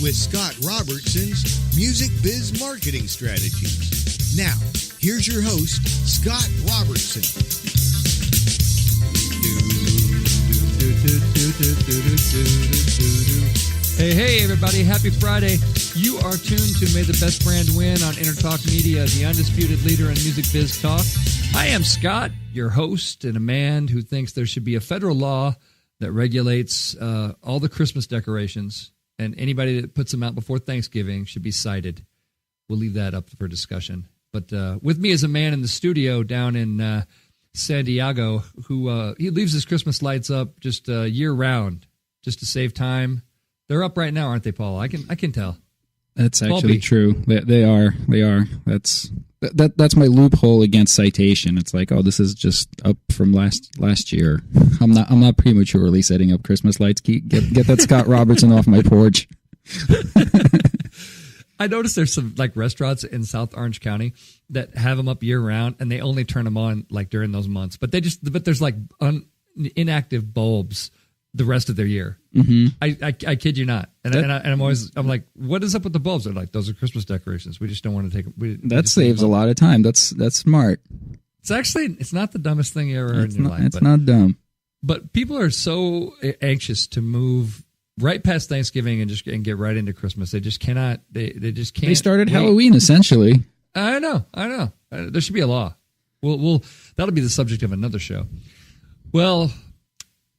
with Scott Robertson's Music Biz Marketing Strategies. Now, here's your host, Scott Robertson. Hey, everybody. Happy Friday. You are tuned to May the Best Brand Win on Entertalk Media, the undisputed leader in music biz talk. I am Scott, your host, and a man who thinks there should be a federal law that regulates all the Christmas decorations, and anybody that puts them out before Thanksgiving should be cited. We'll leave that up for discussion. But with me is a man in the studio down in San Diego who he leaves his Christmas lights up just year-round just to save time. They're up right now, aren't they, Paul? I can tell. That's actually true. They are. That's my loophole against citation. It's like, oh, this is just up from last year. I'm not prematurely setting up Christmas lights. Get that Scott Robertson off my porch. I noticed there's some like restaurants in South Orange County that have them up year round, and they only turn them on like during those months. But there's like inactive bulbs the rest of their year. Mm-hmm. I kid you not. And I'm like, what is up with the bulbs? They're like, those are Christmas decorations. We just don't want to take them. That saves a lot of time. That's smart. It's not the dumbest thing you ever heard in your life. It's not dumb. But people are so anxious to move right past Thanksgiving and get right into Christmas. They just cannot. They just can't. They started Halloween essentially. I know. There should be a law. We'll that'll be the subject of another show. Well,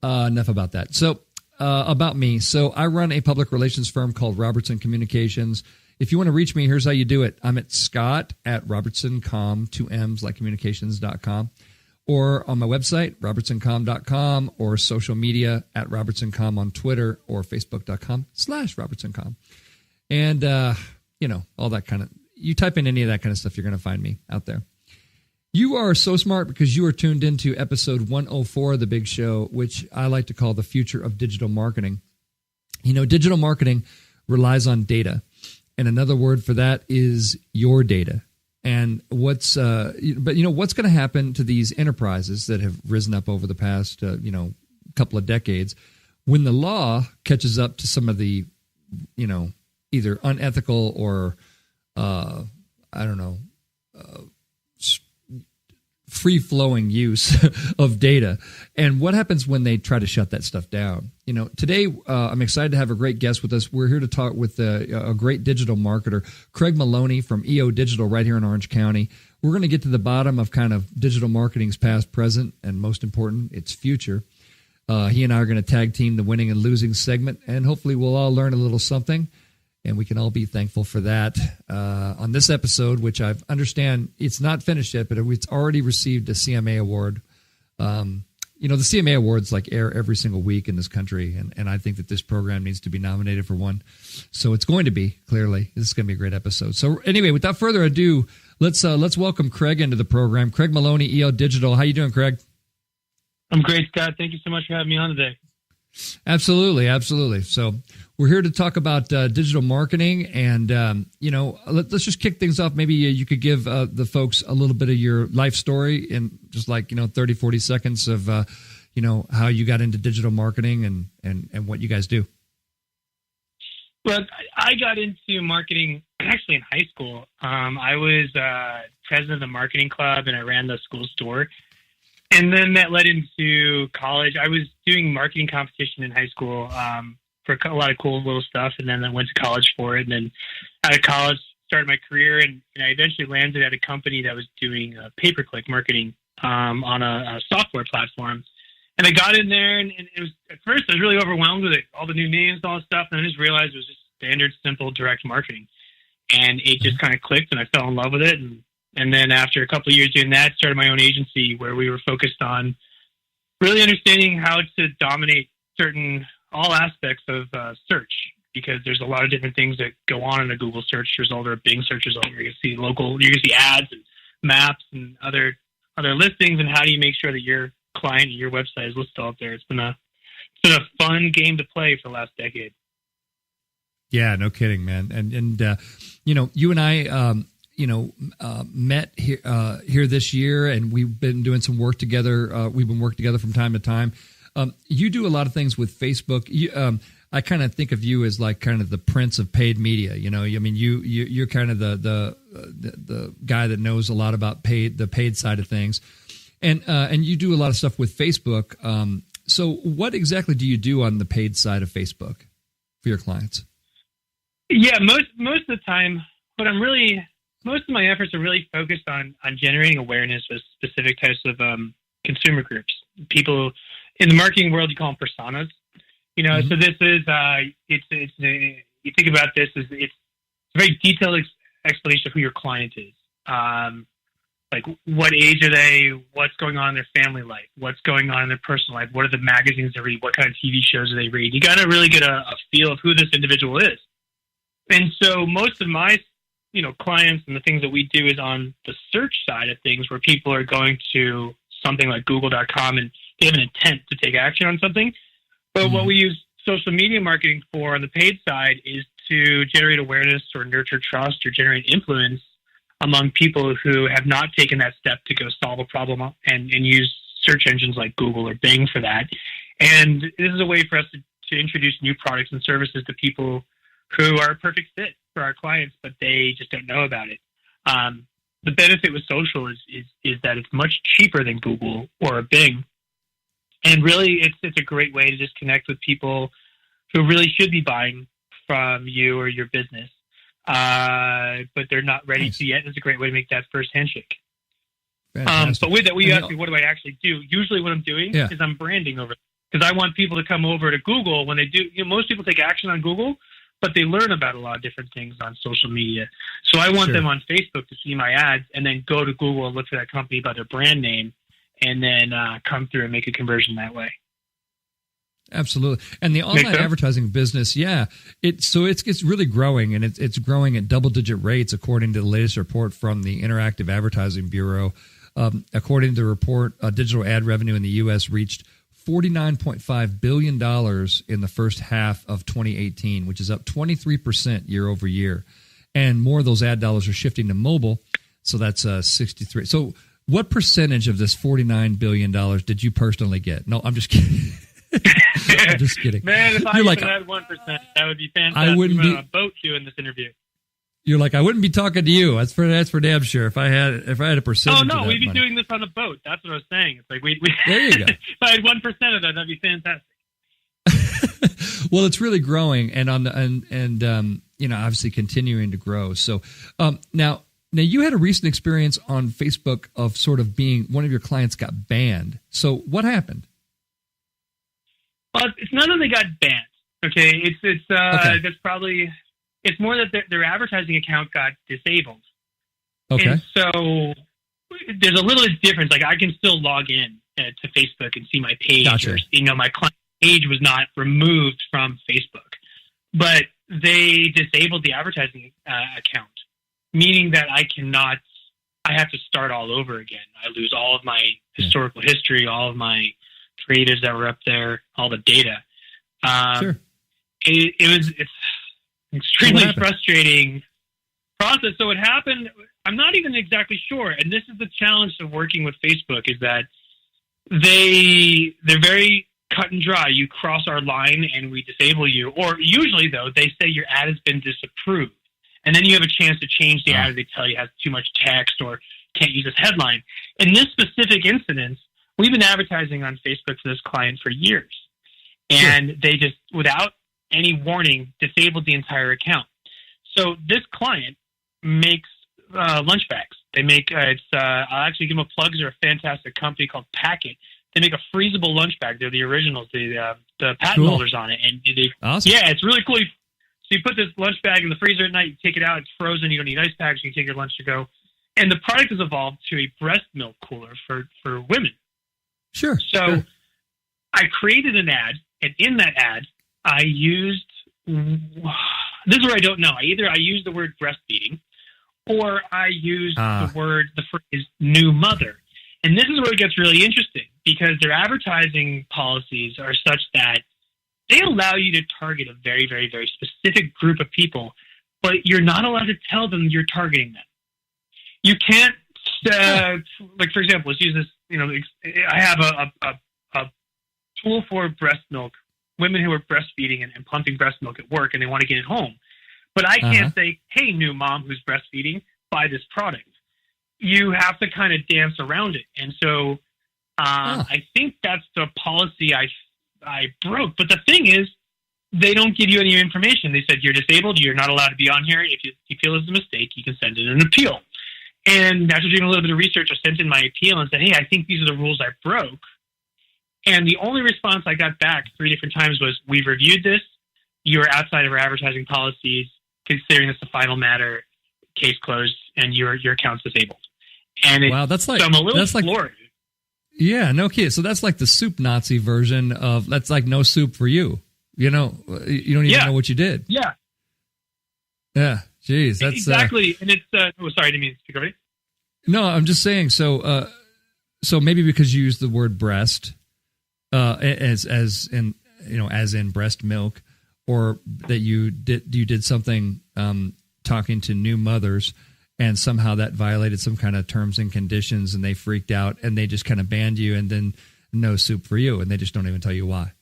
enough about that. So about me. So I run a public relations firm called Robertson Communications. If you want to reach me, here's how you do it. I'm at Scott@RobertsonCom, 2 M's like communications.com, or on my website, robertsoncom.com, or social media at RobertsonCom on Twitter or Facebook.com/RobertsonCom. And, all that kind of, you type in any of that kind of stuff, you're going to find me out there. You are so smart because you are tuned into episode 104 of The Big Show, which I like to call the future of digital marketing. Digital marketing relies on data. And another word for that is your data. And what's going to happen to these enterprises that have risen up over the past, couple of decades when the law catches up to some of the, either unethical or, free-flowing use of data, and what happens when they try to shut that stuff down. Today I'm excited to have a great guest with us. We're here to talk with a great digital marketer, Craig Maloney from EO Digital right here in Orange County. We're going to get to the bottom of kind of digital marketing's past, present, and most important, its future. He and I are going to tag team the winning and losing segment, and hopefully we'll all learn a little something. And we can all be thankful for that on this episode, which I understand it's not finished yet, but it's already received a CMA-Award. The CMA-Awards air every single week in this country, and I think that this program needs to be nominated for one. So it's going to be, clearly. This is going to be a great episode. So anyway, without further ado, let's welcome Craig into the program. Craig Maloney, EO Digital. How you doing, Craig? I'm great, Scott. Thank you so much for having me on today. Absolutely. So we're here to talk about digital marketing, and let's just kick things off. Maybe you could give the folks a little bit of your life story in just 30, 40 seconds of how you got into digital marketing and what you guys do. Well, I got into marketing actually in high school. I was president of the marketing club, and I ran the school store. And then that led into college. I was doing marketing competition in high school for a lot of cool little stuff, and then I went to college for it. And then out of college, started my career, and I eventually landed at a company that was doing pay-per-click marketing on a software platform. And I got in there, and it was, at first I was really overwhelmed with it, all the new names, all this stuff, and I just realized it was just standard, simple, direct marketing. And it just kind of clicked, and I fell in love with it. And then after a couple of years doing that, started my own agency where we were focused on really understanding how to dominate all aspects of search, because there's a lot of different things that go on in a Google search result or a Bing search result. You're going to see ads and maps and other listings, and how do you make sure that your client and your website is listed out there? It's been a fun game to play for the last decade. Yeah, no kidding, man. And you and I met here this year, and we've been doing some work together. We've been working together from time to time. You do a lot of things with Facebook. I kind of think of you as like kind of the prince of paid media. You know, I mean, you're kind of the guy that knows a lot about the paid side of things, and you do a lot of stuff with Facebook. So what exactly do you do on the paid side of Facebook for your clients? Yeah, most of the time, most of my efforts are really focused on generating awareness with specific types of consumer groups. People in the marketing world, you call them personas. You know, so this is you think about this as it's a very detailed explanation of who your client is. Like what age are they? What's going on in their family life? What's going on in their personal life? What are the magazines they read? What kind of TV shows do they read? You got to really get a feel of who this individual is. And so most of my, clients and the things that we do is on the search side of things, where people are going to something like google.com and they have an intent to take action on something. But what we use social media marketing for on the paid side is to generate awareness or nurture trust or generate influence among people who have not taken that step to go solve a problem and use search engines like Google or Bing for that. And this is a way for us to introduce new products and services to people who are a perfect fit for our clients, but they just don't know about it. The benefit with social is that it's much cheaper than Google or a Bing. And really, it's a great way to just connect with people who really should be buying from you or your business, but they're not ready to yet. It's a great way to make that first handshake. But with that, you asked me, what do I actually do? Usually what I'm doing is I'm branding over, because I want people to come over to Google when they do. Most people take action on Google, but they learn about a lot of different things on social media. So I want them on Facebook to see my ads and then go to Google and look for that company by their brand name, and then come through and make a conversion that way. Absolutely. And the online advertising business, it's really growing, and it's growing at double-digit rates according to the latest report from the Interactive Advertising Bureau. According to the report, digital ad revenue in the U.S. reached $49.5 billion in the first half of 2018, which is up 23% year over year. And more of those ad dollars are shifting to mobile, so that's 63. So what percentage of this $49 billion did you personally get? No, I'm just kidding. I'm just kidding. Man, if I even had 1%, that would be fantastic. I wouldn't be on a boat doing this interview. You're like, I wouldn't be talking to you. That's for damn sure. If I had a percentage. Oh no, of that we'd be money. doing this on a boat. That's what I was saying. It's like we There you go. If I had 1% of that, that'd be fantastic. Well, it's really growing, and obviously continuing to grow. So now you had a recent experience on Facebook of sort of being one of your clients got banned. So what happened? Well, it's not that they got banned. Okay, that's probably. It's more that their advertising account got disabled. Okay. And so there's a little difference. Like I can still log in to Facebook and see my page. Gotcha. Or, my client page was not removed from Facebook, but they disabled the advertising account, meaning that I have to start all over again. I lose all of my historical history, all of my creatives that were up there, all the data. Sure. It's extremely frustrating process. So what happened, I'm not even exactly sure. And this is the challenge of working with Facebook, is that they're very cut and dry. You cross our line and we disable you. Or usually, though, they say your ad has been disapproved. And then you have a chance to change the ad if they tell you it has too much text or can't use this headline. In this specific incident, we've been advertising on Facebook for this client for years. And they just, without any warning, disabled the entire account. So this client makes lunch bags. They make I'll actually give them a plug. They're a fantastic company called Packet. They make a freezable lunch bag. They're the originals. The patent holders on it, and awesome. Yeah, it's really cool. So you put this lunch bag in the freezer at night. You take it out. It's frozen. You don't need ice packs. You can take your lunch to go. And the product has evolved to a breast milk cooler for women. Sure. So I created an ad, and in that ad, I used, this is where I don't know. I used the word breastfeeding, or I used the phrase new mother. And this is where it gets really interesting, because their advertising policies are such that they allow you to target a very, very, very specific group of people, but you're not allowed to tell them you're targeting them. You can't, like, for example, let's use this, I have a tool for breast milk women who are breastfeeding and pumping breast milk at work, and they want to get it home. But I can't say, hey, new mom who's breastfeeding, buy this product. You have to kind of dance around it. And so I think that's the policy I broke. But the thing is, they don't give you any information. They said, you're disabled. You're not allowed to be on here. If you feel it's a mistake, you can send in an appeal. And after doing a little bit of research, I sent in my appeal and said, hey, I think these are the rules I broke. And the only response I got back 3 different times was, we've reviewed this. You are outside of our advertising policies. Considering this a final matter, case closed, and your account's disabled. And wow, that's like, so I'm a little that's like, floored. Yeah, no kidding. So that's like the soup Nazi version of, that's like no soup for you. You know, you don't even know what you did. Yeah. Yeah. Jeez. That's exactly. And it's, sorry, I didn't mean to speak over you. No, I'm just saying. So, so maybe because you use the word breast, as in, you know, as in breast milk, or that you did something, talking to new mothers, and somehow that violated some kind of terms and conditions, and they freaked out and they just kind of banned you, and then no soup for you, and they just don't even tell you why.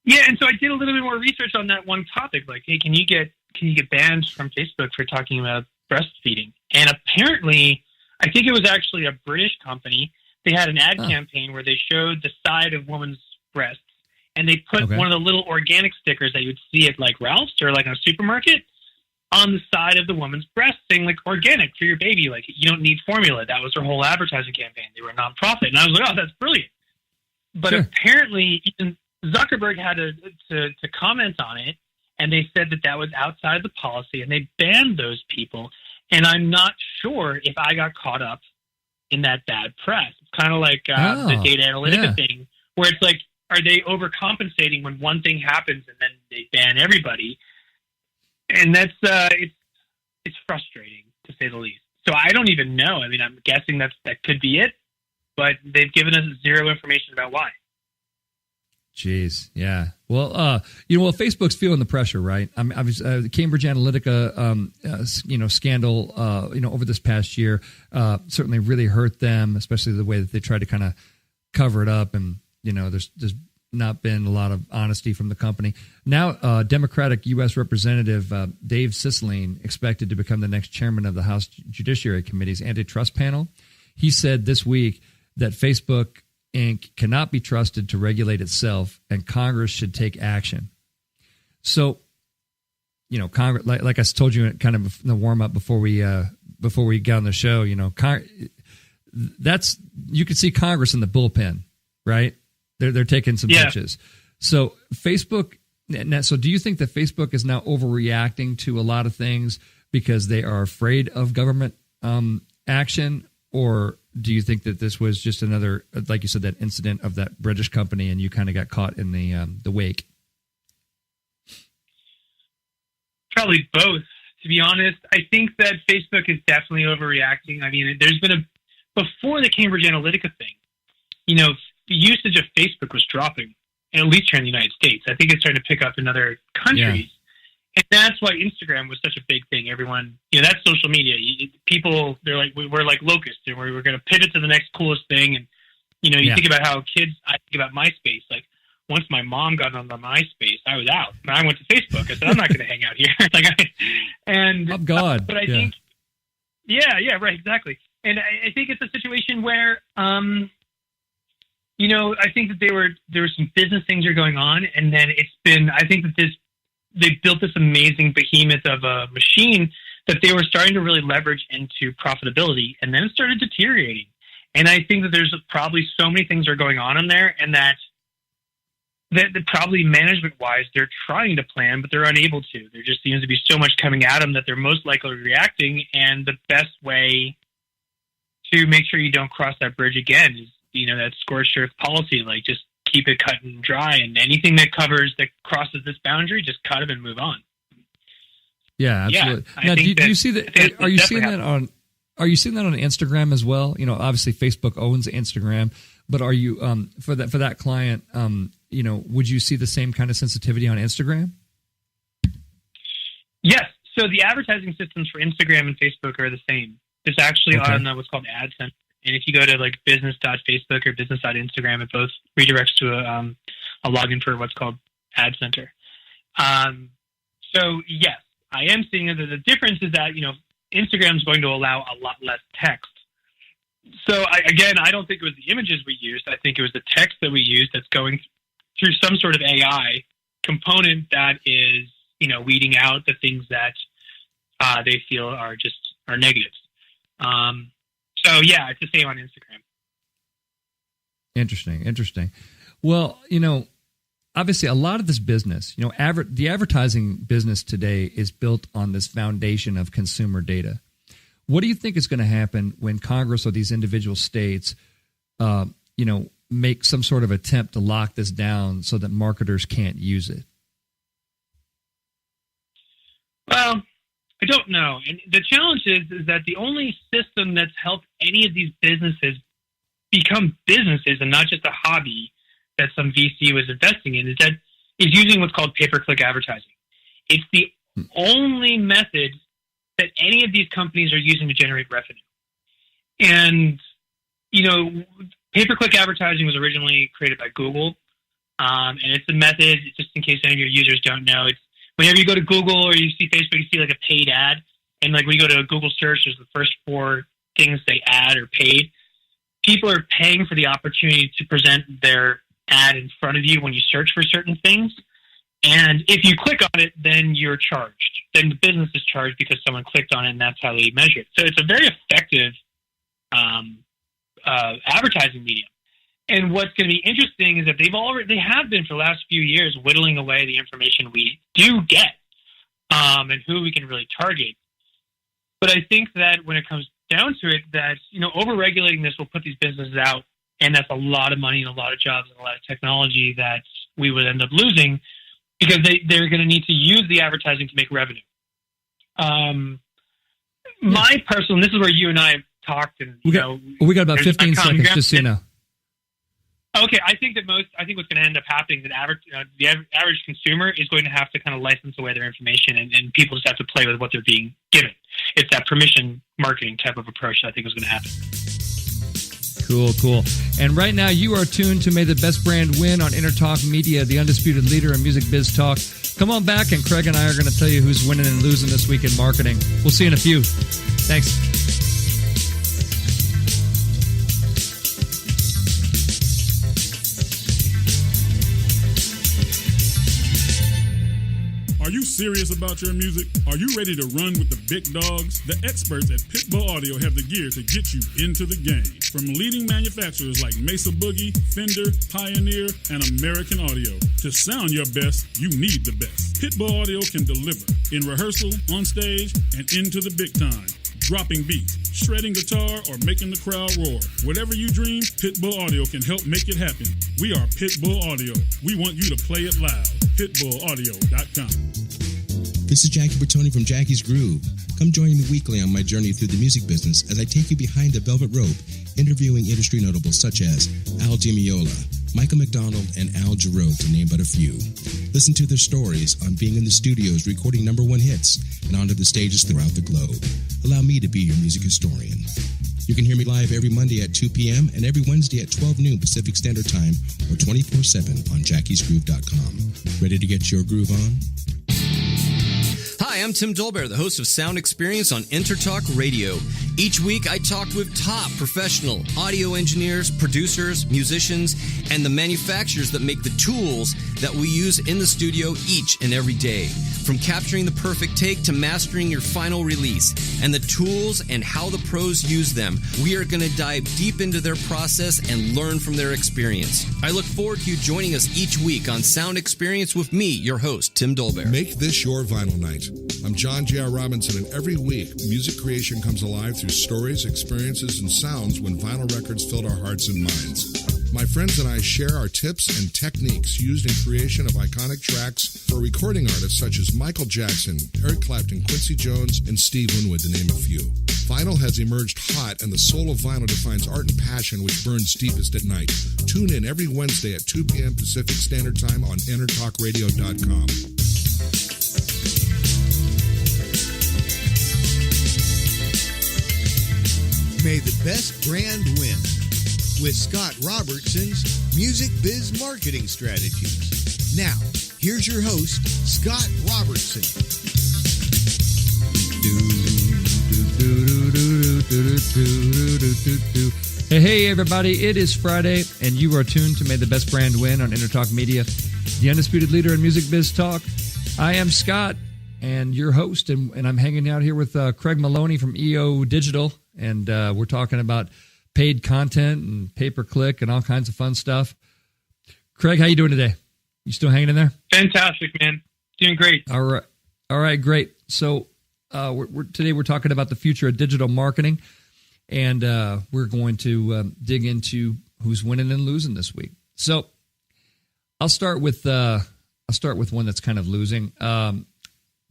Yeah, and so I did a little bit more research on that one topic. Like, hey, can you get banned from Facebook for talking about breastfeeding? And apparently, I think it was actually a British company. They had an ad campaign where they showed the side of women's breasts, and they put one of the little organic stickers that you would see at like Ralph's or like in a supermarket on the side of the woman's breast, saying like organic for your baby. Like, you don't need formula. That was their whole advertising campaign. They were a nonprofit, and I was like, oh, that's brilliant. But apparently, even Zuckerberg had to comment on it, and they said that was outside the policy, and they banned those people. And I'm not sure if I got caught up in that bad press. It's kind of like the data analytica thing, where it's like, are they overcompensating when one thing happens and then they ban everybody? And that's it's frustrating, to say the least. So I don't even know. I mean, I'm guessing that could be it, but they've given us zero information about why. Jeez, yeah. Well, Facebook's feeling the pressure, right? I mean, obviously, the Cambridge Analytica, scandal, over this past year, certainly really hurt them, especially the way that they tried to kind of cover it up, and there's not been a lot of honesty from the company. Now, Democratic U.S. Representative Dave Cicilline, expected to become the next chairman of the House Judiciary Committee's antitrust panel, he said this week that Facebook Inc. cannot be trusted to regulate itself, and Congress should take action. So, Congress, like I told you, kind of in the warm up before we got on the show, that's, you could see Congress in the bullpen, right? They're taking some pitches. So Facebook. So do you think that Facebook is now overreacting to a lot of things because they are afraid of government action, or do you think that this was just another, like you said, that incident of that British company, and you kind of got caught in the wake? Probably both, to be honest. I think that Facebook is definitely overreacting. I mean, there's been before the Cambridge Analytica thing, the usage of Facebook was dropping, and at least here in the United States. I think it's starting to pick up in other countries. Yeah. And that's why Instagram was such a big thing. Everyone, that's social media. People, they're like, we're like locusts, and we're going to pivot to the next coolest thing. And, you think about how kids, I think about MySpace. Like, once my mom got on the MySpace, I was out. And I went to Facebook. I said, I'm not going to hang out here. Oh, God. But I think, right, exactly. And I think it's a situation where, I think that there were some business things are going on, and then I think that they built this amazing behemoth of a machine that they were starting to really leverage into profitability, and then it started deteriorating. And I think that there's probably so many things are going on in there, and that probably management-wise, they're trying to plan, but they're unable to. There just seems to be so much coming at them that they're most likely reacting, and the best way to make sure you don't cross that bridge again is, that scorched earth policy, like just keep it cut and dry, and anything that crosses this boundary, just cut it and move on. Yeah, absolutely. Now, do you see that? Are you seeing that on Instagram as well? Obviously Facebook owns Instagram, but are you for that client? Would you see the same kind of sensitivity on Instagram? Yes. So the advertising systems for Instagram and Facebook are the same. It's actually on what's called AdSense. And if you go to like business.facebook or business.instagram, it both redirects to I'll log in for what's called Ad Center. So yes, I am seeing that the difference is that, Instagram is going to allow a lot less text. So I don't think it was the images we used. I think it was the text that we used that's going through some sort of AI component that is, weeding out the things that they feel are negatives. So yeah, it's the same on Instagram. Interesting. Well, obviously a lot of this business, the advertising business today is built on this foundation of consumer data. What do you think is going to happen when Congress or these individual states, make some sort of attempt to lock this down so that marketers can't use it? Well, I don't know. And the challenge is that the only system that's helped any of these businesses become businesses and not just a hobby that some VC was investing in is using what's called pay-per-click advertising. It's the only method that any of these companies are using to generate revenue. And, pay-per-click advertising was originally created by Google. And it's a method, just in case any of your users don't know, it's whenever you go to Google or you see Facebook, you see like a paid ad. And like when you go to a Google search, there's the first 4 things they add or paid. People are paying for the opportunity to present their ad in front of you when you search for certain things. And if you click on it, then you're charged. Then the business is charged because someone clicked on it, and that's how they measure it. So it's a very effective advertising medium. And what's going to be interesting is that they have been for the last few years whittling away the information we do get and who we can really target. But I think that when it comes down to it, that over-regulating this will put these businesses out, and that's a lot of money and a lot of jobs and a lot of technology that we would end up losing because they're going to need to use the advertising to make revenue. My personal, this is where you and I have talked, and we got about 15 seconds, just so you know. Okay, I think what's going to end up happening is that the average consumer is going to have to kind of license away their information, and people just have to play with what they're being given. It's that permission marketing type of approach that I think is going to happen. Cool. And right now you are tuned to May the Best Brand Win on Entertalk Media, the undisputed leader in music biz talk. Come on back, and Craig and I are going to tell you who's winning and losing this week in marketing. We'll see you in a few. Thanks. Are you serious about your music? Are you ready to run with the big dogs? The experts at Pitbull Audio have the gear to get you into the game. From leading manufacturers like Mesa Boogie, Fender, Pioneer, and American Audio. To sound your best, you need the best. Pitbull Audio can deliver in rehearsal, on stage, and into the big time. Dropping beats, shredding guitar, or making the crowd roar. Whatever you dream, Pitbull Audio can help make it happen. We are Pitbull Audio. We want you to play it loud. PitbullAudio.com. This is Jackie Bertoni from Jackie's Groove. Come join me weekly on my journey through the music business as I take you behind the velvet rope, interviewing industry notables such as Al Di Meola, Michael McDonald, and Al Jarreau, to name but a few. Listen to their stories on being in the studios recording #1 hits and onto the stages throughout the globe. Allow me to be your music historian. You can hear me live every Monday at 2 p.m. and every Wednesday at 12 noon Pacific Standard Time or 24/7 on jackiesgroove.com. Ready to get your groove on? Hi, I'm Tim Dolbear, the host of Sound Experience on Entertalk Radio. Each week, I talk with top professional audio engineers, producers, musicians, and the manufacturers that make the tools that we use in the studio each and every day. From capturing the perfect take to mastering your final release, and the tools and how the pros use them, we are going to dive deep into their process and learn from their experience. I look forward to you joining us each week on Sound Experience with me, your host, Tim Dolbear. Make this your vinyl night. I'm John J.R. Robinson, and every week, music creation comes alive through stories, experiences, and sounds when vinyl records filled our hearts and minds. My friends and I share our tips and techniques used in creation of iconic tracks for recording artists such as Michael Jackson, Eric Clapton, Quincy Jones, and Steve Winwood, to name a few. Vinyl has emerged hot, and the soul of vinyl defines art and passion which burns deepest at night. Tune in every Wednesday at 2 p.m. Pacific Standard Time on EntertalkRadio.com. May the best brand win. with Scott Robertson's Music Biz Marketing Strategies. Now, here's your host, Scott Robertson. Hey, everybody. It is Friday, and you are tuned to May the Best Brand Win on Entertalk Media, the undisputed leader in music biz talk. I am Scott, and your host, and I'm hanging out here with Craig Maloney from EO Digital, and we're talking about paid content and pay-per-click and all kinds of fun stuff. Craig, how you doing today? You still hanging in there? Fantastic, man. Doing great. All right, great. So today we're talking about the future of digital marketing, and we're going to dig into who's winning and losing this week. So I'll start with one that's kind of losing.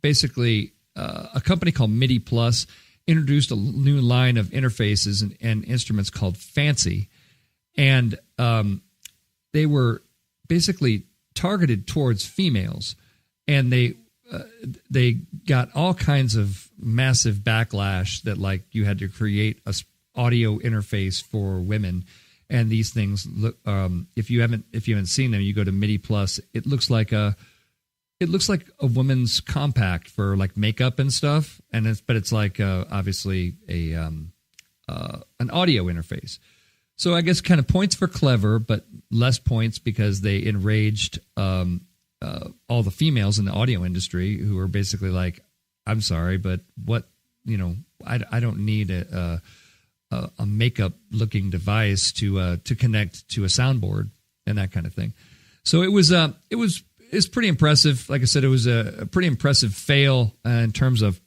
Basically, a company called MIDI Plus introduced a new line of interfaces and instruments called Fancy, and they were basically targeted towards females, and they got all kinds of massive backlash that, like, you had to create a audio interface for women, and these things look. If you haven't seen them, you go to MIDI Plus. It looks like a woman's compact for like makeup and stuff, and it's like obviously an audio interface. So I guess kind of points for clever, but less points because they enraged all the females in the audio industry who are basically like, I'm sorry, but what, I don't need a makeup looking device to connect to a soundboard and that kind of thing. So it's pretty impressive. Like I said, it was a pretty impressive fail in terms of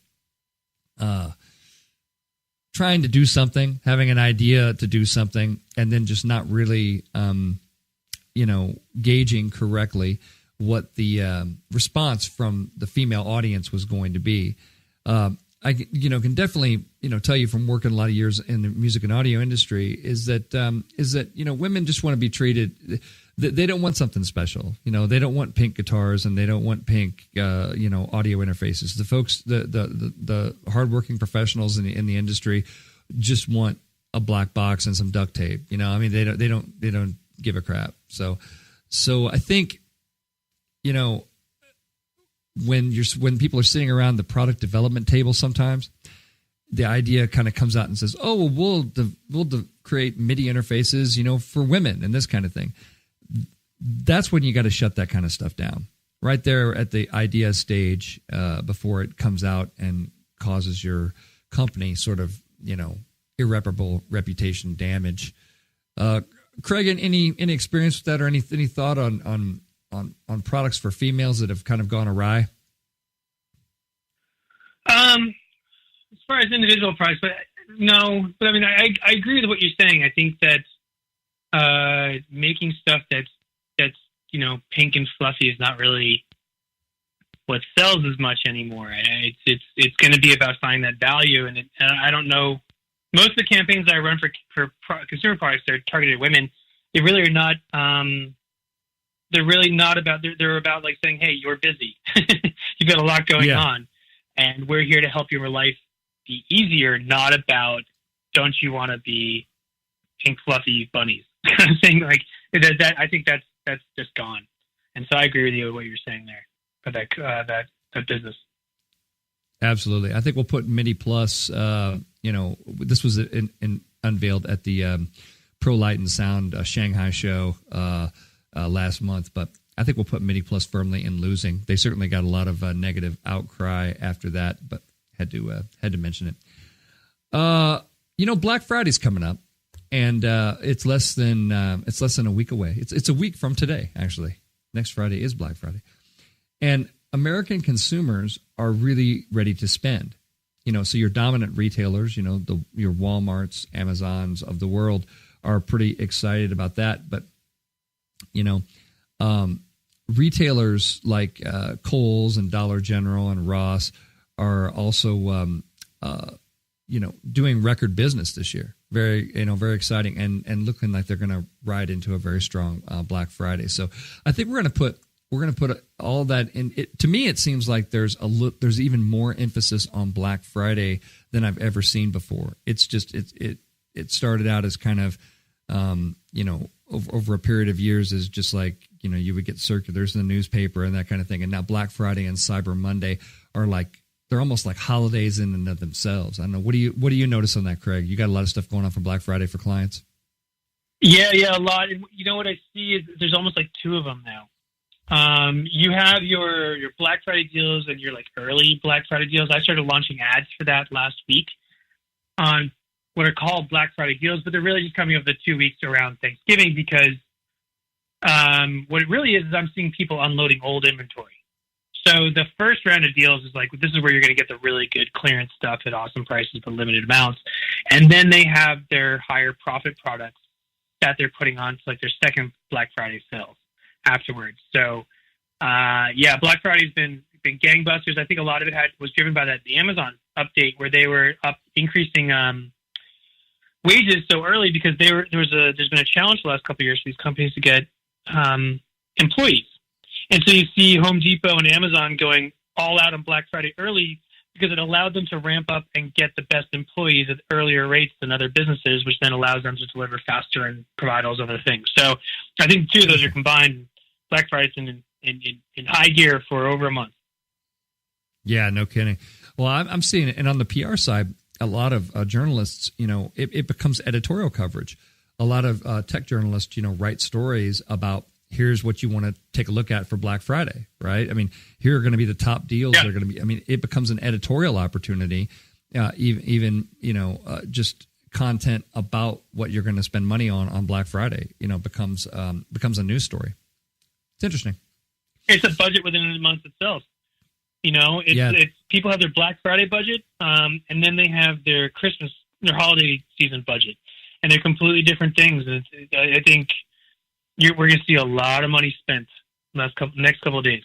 trying to do something, having an idea to do something, and then just not really, gauging correctly what the response from the female audience was going to be. I can definitely tell you from working a lot of years in the music and audio industry is that women just want to be treated. They don't want something special. They don't want pink guitars and they don't want pink audio interfaces. The folks, the hardworking professionals in the industry just want a black box and some duct tape. They don't give a crap. So I think when people are sitting around the product development table, sometimes the idea kind of comes out and says, "Oh, well, we'll create MIDI interfaces, for women and this kind of thing." That's when you got to shut that kind of stuff down right there at the idea stage before it comes out and causes your company sort of irreparable reputation damage. Craig, any experience with that, or any thought on products for females that have kind of gone awry? As far as individual products, but no. But I mean, I agree with what you're saying. I think that making stuff that's pink and fluffy is not really what sells as much anymore. It's going to be about finding that value, and I don't know. Most of the campaigns I run for consumer products that are targeted at women, they really are not. They're really not about. They're about like saying, "Hey, you're busy. You've got a lot going on, and we're here to help your life be easier." Not about, "Don't you want to be pink fluffy bunnies?" Kind of thing. Like that. I think that's just gone. And so I agree with you with what you're saying there about that business. Absolutely. I think we'll put MIDI Plus. This was unveiled at the Pro Light and Sound Shanghai show last month, but I think we'll put MIDI Plus firmly in losing. They certainly got a lot of negative outcry after that, but had to mention it. Black Friday's coming up, and it's less than a week away. It's a week from today, actually. Next Friday is Black Friday, and American consumers are really ready to spend. So your dominant retailers, your Walmarts, Amazons of the world are pretty excited about that, but retailers like Kohl's and Dollar General and Ross are also doing record business this year. Very exciting, and looking like they're going to ride into a very strong Black Friday. So I think we're going to put all that in. To me, it seems like there's even more emphasis on Black Friday than I've ever seen before. It's just it started out as kind of over a period of years is just like, you would get circulars in the newspaper and that kind of thing. And now Black Friday and Cyber Monday are like, they're almost like holidays in and of themselves. I don't know. What do you notice on that, Craig? You got a lot of stuff going on for Black Friday for clients? Yeah, a lot. And you know what I see is there's almost like two of them now. You have your Black Friday deals and your like early Black Friday deals. I started launching ads for that last week on what are called Black Friday deals, but they're really just coming up the 2 weeks around Thanksgiving because what it really is I'm seeing people unloading old inventory. So the first round of deals is like, this is where you're going to get the really good clearance stuff at awesome prices but limited amounts. And then they have their higher profit products that they're putting on to like their second Black Friday sales afterwards. So Black Friday's been gangbusters. I think a lot of it was driven by the Amazon update where they were increasing wages so early because there's been a challenge the last couple of years for these companies to get employees. And so you see Home Depot and Amazon going all out on Black Friday early because it allowed them to ramp up and get the best employees at earlier rates than other businesses, which then allows them to deliver faster and provide all those other things. So I think two of those are combined. Black Friday's in high gear for over a month. Yeah, no kidding. Well, I'm seeing it. And on the PR side, a lot of journalists, it becomes editorial coverage. A lot of tech journalists, write stories about here's what you want to take a look at for Black Friday, right? I mean, here are going to be the top deals. Yeah. They're going to be. I mean, it becomes an editorial opportunity, even just content about what you're going to spend money on Black Friday. Becomes a news story. It's interesting. It's a budget within a month itself. It's people have their Black Friday budget, and then they have their holiday season budget, and they're completely different things. I think we're going to see a lot of money spent next couple of days.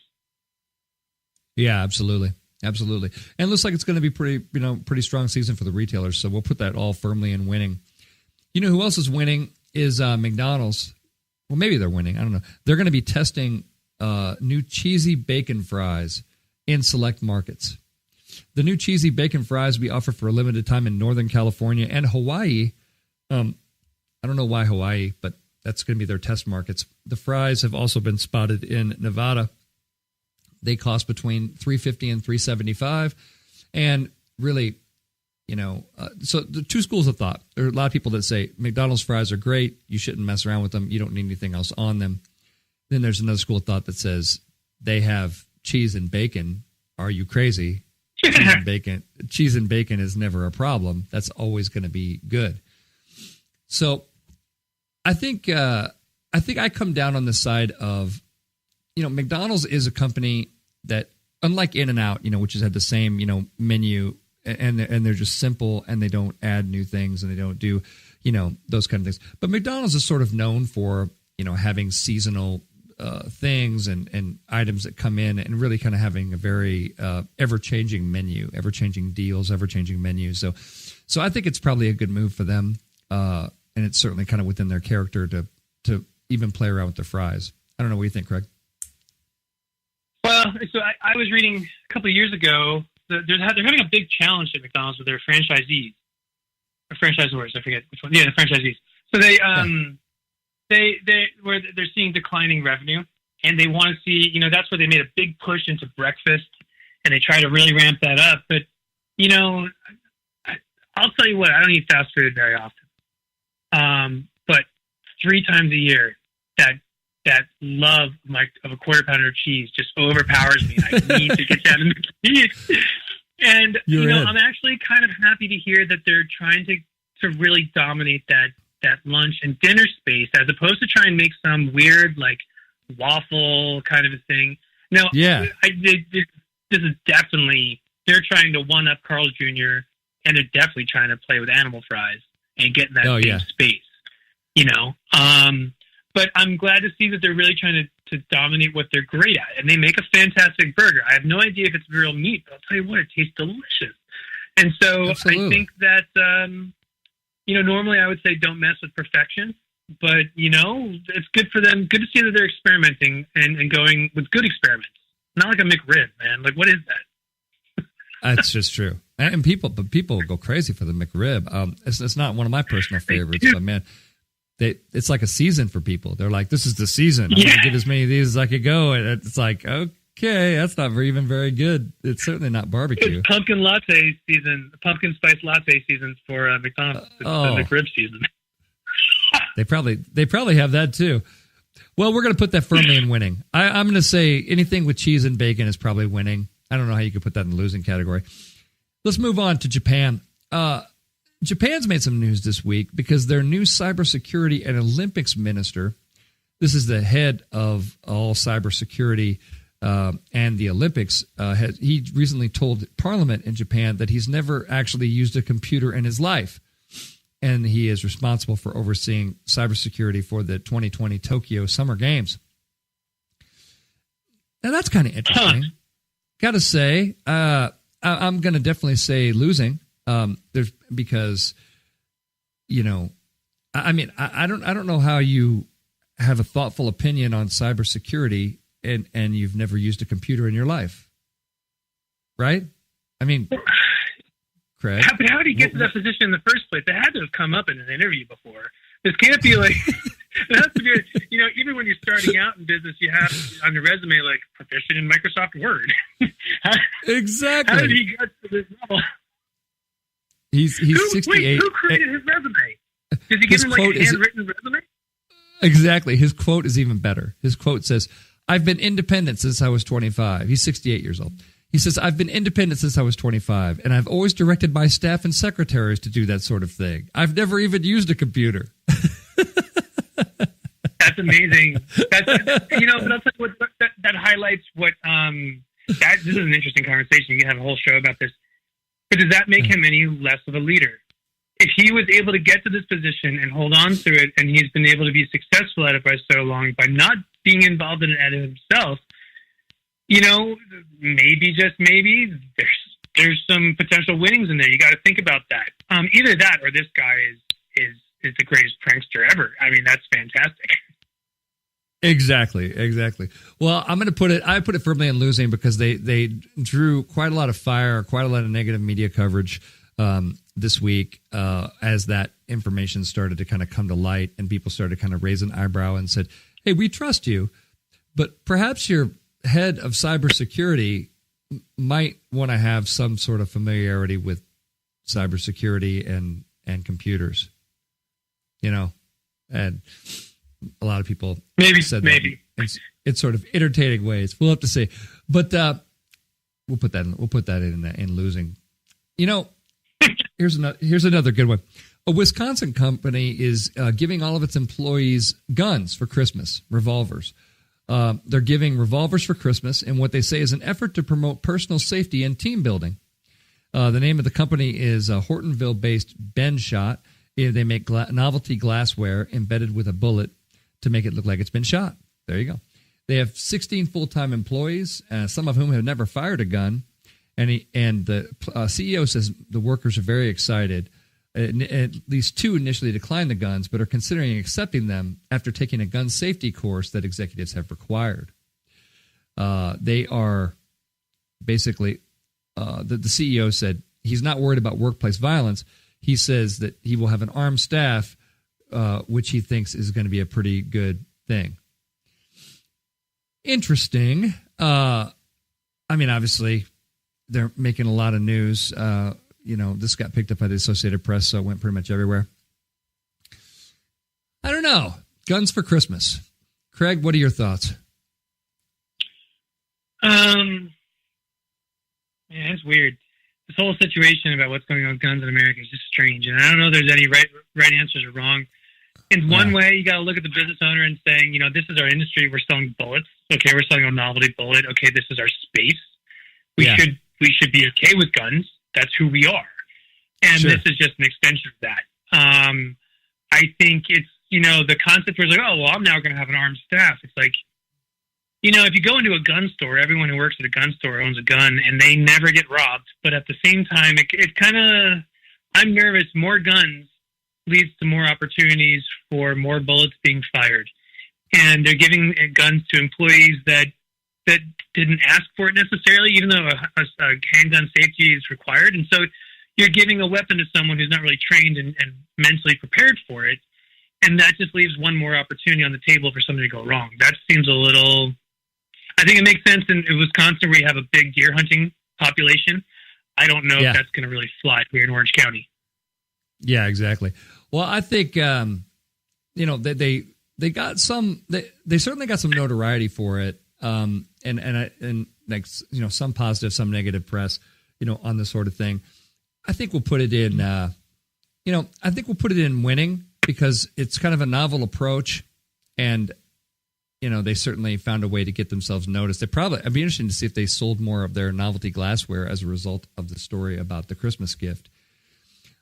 Yeah, absolutely. And it looks like it's going to be pretty strong season for the retailers. So we'll put that all firmly in winning. You know who else is winning is McDonald's. Well, maybe they're winning. I don't know. They're going to be testing new cheesy bacon fries in select markets. The new cheesy bacon fries will be offered for a limited time in Northern California and Hawaii. I don't know why Hawaii, but that's going to be their test markets. The fries have also been spotted in Nevada. They cost between $3.50 and $3.75. And really, so the two schools of thought. There are a lot of people that say McDonald's fries are great. You shouldn't mess around with them. You don't need anything else on them. Then there's another school of thought that says they have cheese and bacon. Are you crazy? Cheese and bacon is never a problem. That's always going to be good. So I think I come down on the side of, McDonald's is a company that, unlike In-N-Out, which has had the same, menu, and they're just simple and they don't add new things and they don't do, those kind of things. But McDonald's is sort of known for, having seasonal things and items that come in and really kind of having a very ever-changing menu, ever-changing deals, ever-changing menus. So I think it's probably a good move for them. And it's certainly kind of within their character to even play around with the fries. I don't know. What do you think, Craig? Well, so I was reading a couple of years ago, they're having a big challenge at McDonald's with their franchisees. Or franchisors, I forget which one. Yeah, the franchisees. So they're seeing declining revenue, and they want to see, that's where they made a big push into breakfast, and they try to really ramp that up. But, I'll tell you what, I don't eat fast food very often. But 3 times a year, that love of a quarter pounder of cheese just overpowers me. I need to get down in the cheese. And, I'm actually kind of happy to hear that they're trying to really dominate that lunch and dinner space as opposed to try and make some weird, like, waffle kind of a thing. Now, yeah. This is definitely, they're trying to one-up Carl's Jr., and they're definitely trying to play with animal fries and get in that same space, But I'm glad to see that they're really trying to dominate what they're great at. And they make a fantastic burger. I have no idea if it's real meat, but I'll tell you what, it tastes delicious. And so I think that, normally I would say don't mess with perfection. But, it's good for them. Good to see that they're experimenting and going with good experiments. Not like a McRib, man. Like, what is that? That's just true. And people go crazy for the McRib. It's not one of my personal favorites, but man, it's like a season for people. They're like, this is the season. I'm going to get as many of these as I could go. And it's like, okay, that's not even very good. It's certainly not barbecue. It's pumpkin latte season, pumpkin spice latte season for McDonald's. It's the McRib season. They probably have that too. Well, we're going to put that firmly in winning. I'm going to say anything with cheese and bacon is probably winning. I don't know how you could put that in the losing category. Let's move on to Japan. Japan's made some news this week because their new cybersecurity and Olympics minister, this is the head of all cybersecurity and the Olympics, he recently told Parliament in Japan that he's never actually used a computer in his life. And he is responsible for overseeing cybersecurity for the 2020 Tokyo Summer Games. Now, that's kind of interesting. Got to say, I'm going to definitely say losing. There's because, I mean, I don't know how you have a thoughtful opinion on cybersecurity and you've never used a computer in your life, right? I mean, Craig, how did he get to that position in the first place? It had to have come up in an interview before. This can't be like it has to be. Even when you're starting out in business, you have on your resume like proficient in Microsoft Word. Exactly. How did he get to this level? He's 68. Who created his resume? Did he give him like a handwritten resume? Exactly. His quote is even better. His quote says, "I've been independent since I was 25." He's 68 years old. He says, "I've been independent since I was 25, and I've always directed my staff and secretaries to do that sort of thing. I've never even used a computer." That's amazing. But I'll tell you what, that highlights what. This is an interesting conversation. You can have a whole show about this. But does that make him any less of a leader? If he was able to get to this position and hold on to it, and he's been able to be successful at it by so long, by not being involved in it himself, maybe, just maybe, there's some potential winnings in there. You got to think about that. Either that or this guy is the greatest prankster ever. I mean, that's fantastic. Exactly. Well, I put it firmly in losing because they drew quite a lot of fire, quite a lot of negative media coverage this week as that information started to kind of come to light and people started to kind of raise an eyebrow and said, "Hey, we trust you, but perhaps your head of cybersecurity might want to have some sort of familiarity with cybersecurity and computers," and a lot of people said that in sort of entertaining ways. We'll have to see, but we'll put that in losing. Here's another good one. A Wisconsin company is giving all of its employees guns for Christmas, revolvers. They're giving revolvers for Christmas, and what they say is an effort to promote personal safety and team building. The name of the company is Hortonville-based Ben Shot. They make novelty glassware embedded with a bullet to make it look like it's been shot. There you go. They have 16 full-time employees, some of whom have never fired a gun. And the CEO says the workers are very excited. At least two initially declined the guns, but are considering accepting them after taking a gun safety course that executives have required. They are basically, the CEO said he's not worried about workplace violence. He says that he will have an armed staff, which he thinks is going to be a pretty good thing. Interesting. Obviously, they're making a lot of news. This got picked up by the Associated Press, so it went pretty much everywhere. I don't know. Guns for Christmas. Craig, what are your thoughts? It's weird. This whole situation about what's going on with guns in America is just strange. And I don't know if there's any right answers or wrong. In one way, you got to look at the business owner and saying, this is our industry. We're selling bullets. Okay, we're selling a novelty bullet. Okay, this is our space. We should be okay with guns. That's who we are. And This is just an extension of that. I think it's, the concept where it's like, oh, well, I'm now going to have an armed staff. It's like, if you go into a gun store, everyone who works at a gun store owns a gun and they never get robbed. But at the same time, it kind of, I'm nervous. More guns leads to more opportunities for more bullets being fired. And they're giving guns to employees that didn't ask for it necessarily, even though a handgun safety is required. And so you're giving a weapon to someone who's not really trained and mentally prepared for it. And that just leaves one more opportunity on the table for something to go wrong. That seems a little... I think it makes sense in Wisconsin where you have a big deer hunting population. I don't know if that's going to really fly here in Orange County. Yeah, exactly. Well, I think, they got some, they certainly got some notoriety for it. And like, some positive, some negative press, on this sort of thing. I think we'll put it in, winning because it's kind of a novel approach, and, they certainly found a way to get themselves noticed. It'd be interesting to see if they sold more of their novelty glassware as a result of the story about the Christmas gift.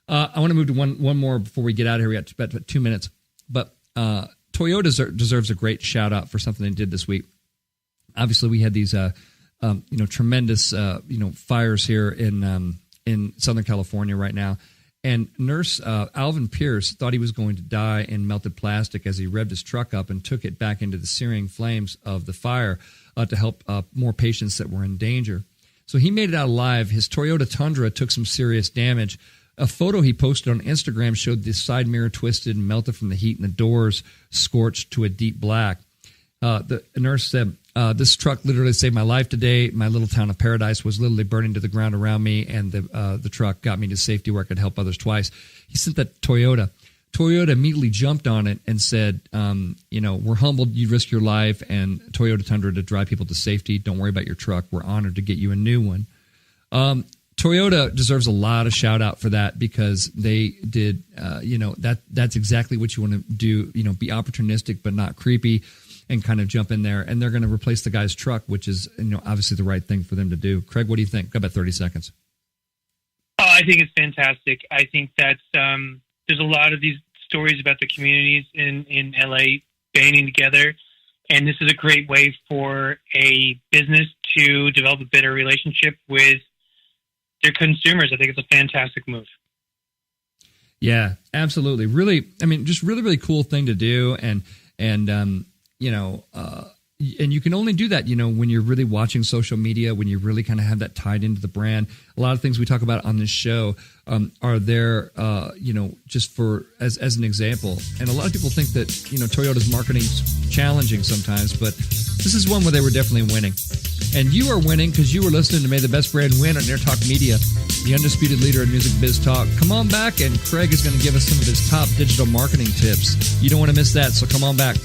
I want to move to one more before we get out of here. We got about 2 minutes, but Toyota deserves a great shout out for something they did this week. Obviously, we had these, tremendous, fires here in Southern California right now. And nurse Alvin Pierce thought he was going to die in melted plastic as he revved his truck up and took it back into the searing flames of the fire to help more patients that were in danger. So he made it out alive. His Toyota Tundra took some serious damage. A photo he posted on Instagram showed the side mirror twisted and melted from the heat and the doors scorched to a deep black. The nurse said, this truck literally saved my life today. My little town of Paradise was literally burning to the ground around me, and the truck got me to safety where I could help others twice. He sent that to Toyota. Toyota immediately jumped on it and said, we're humbled you risked your life and Toyota Tundra to drive people to safety. Don't worry about your truck. We're honored to get you a new one. Toyota deserves a lot of shout out for that because they did, that's exactly what you want to do, be opportunistic but not creepy and kind of jump in there. And they're going to replace the guy's truck, which is, obviously the right thing for them to do. Craig, what do you think? Got about 30 seconds. Oh, I think it's fantastic. I think that's, there's a lot of these stories about the communities in LA banding together. And this is a great way for a business to develop a better relationship with their consumers. I think it's a fantastic move. Yeah, absolutely. Really, just really cool thing to do. And you can only do that, when you're really watching social media, when you really kind of have that tied into the brand. A lot of things we talk about on this show are there, just for as an example. And a lot of people think that, Toyota's marketing is challenging sometimes, but this is one where they were definitely winning. And you are winning because you were listening to May the Best Brand Win on Entertalk Media, the undisputed leader in music biz talk. Come on back, and Craig is going to give us some of his top digital marketing tips. You don't want to miss that, so come on back.